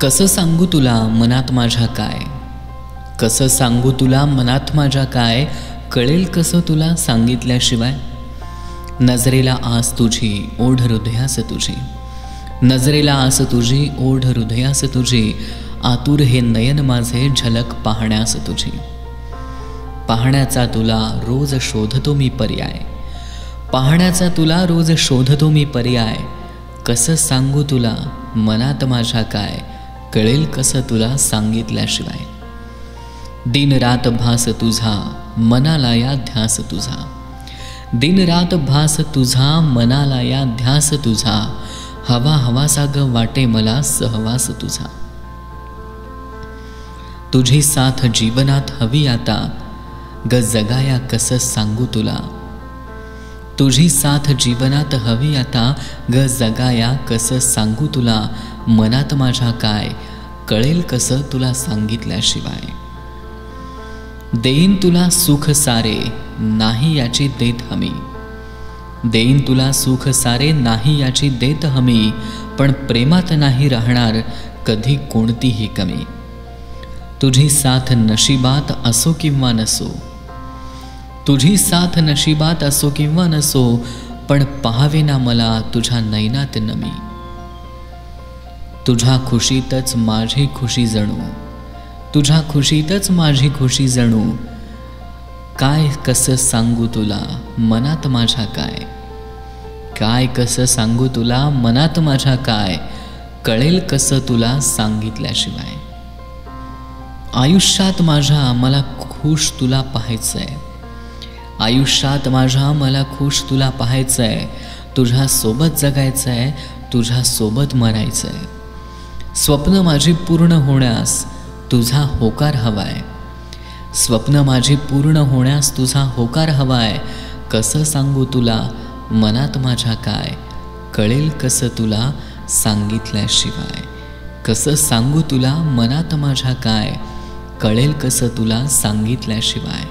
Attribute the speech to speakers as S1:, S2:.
S1: कसं सांगू तुला मनात माझ्या काय, कसं सांगू तुला मनात माझ्या काय, कळेल कसं तुला सांगितल्याशिवाय. नजरेला आस तुझी ओढ हृदयास तुझी, नजरेला आस तुझी ओढ हृदयास तुझी, आतुर हे नयन माझे झलक पाहण्यास तुझी. पाहण्याचा तुला रोज शोधतो मी पर्याय, पाहण्याचा तुला रोज शोधतो मी पर्याय. कसं सांगू तुला मनात माझ्या काय, कळेल कसं तुला सांगितल्याशिवाय. दिन रात भास तुझा मनाला या ध्यास तुझा, दिन रात भास तुझा मनाला या ध्यास तुझा. हवा हवासा ग वाटे मला सहवास तुझा. तुझी साथ जीवनात हवी आता ग जगाया कसं सांगू तुला. तुझी साथ जीवनात हवी आता ग जगाया कसं सांगू तुला. मनात माझ्या काय, कळेल कसं तुला सांगितल्याशिवाय. देईन तुला सुख सारे नाही याची देत हमी, देईन तुला सुख सारे नाही याची देत हमी. पण प्रेमात नाही राहणार कधी कोणतीही कमी. तुझी साथ नशिबात असो किंवा नसो, तुझी साथ नशिबात असो किंवा नसो, पण पाहावे ना मला तुझ्या नयनात नमी. तुझ्या खुशीतच माझी खुशी जणू, तुझ्या खुशीतच माझी खुशी जणू. काय कसं सांगू तुला मनात माझ्या काय, काय कसं सांगू तुला मनात माझ्या काय, कळेल कसं तुला सांगितल्याशिवाय. आयुष्यात माझ्या मला खुश तुला पाहायचंय, आयुष्यात माझ्या मला खुश तुला पाहायचंय. तुझ्या सोबत जगायचंय, तुझ्या सोबत मरायचंय. स्वप्न माझी पूर्ण होण्यास तुझा होकार हवाय, स्वप्न माझी पूर्ण होण्यास तुझा होकार हवाय. कसं सांगू तुला मनात माझ्या काय, कळेल कसं तुला सांगितल्याशिवाय. कसं सांगू तुला मनात माझ्या काय, कळेल कसं तुला सांगितल्याशिवाय.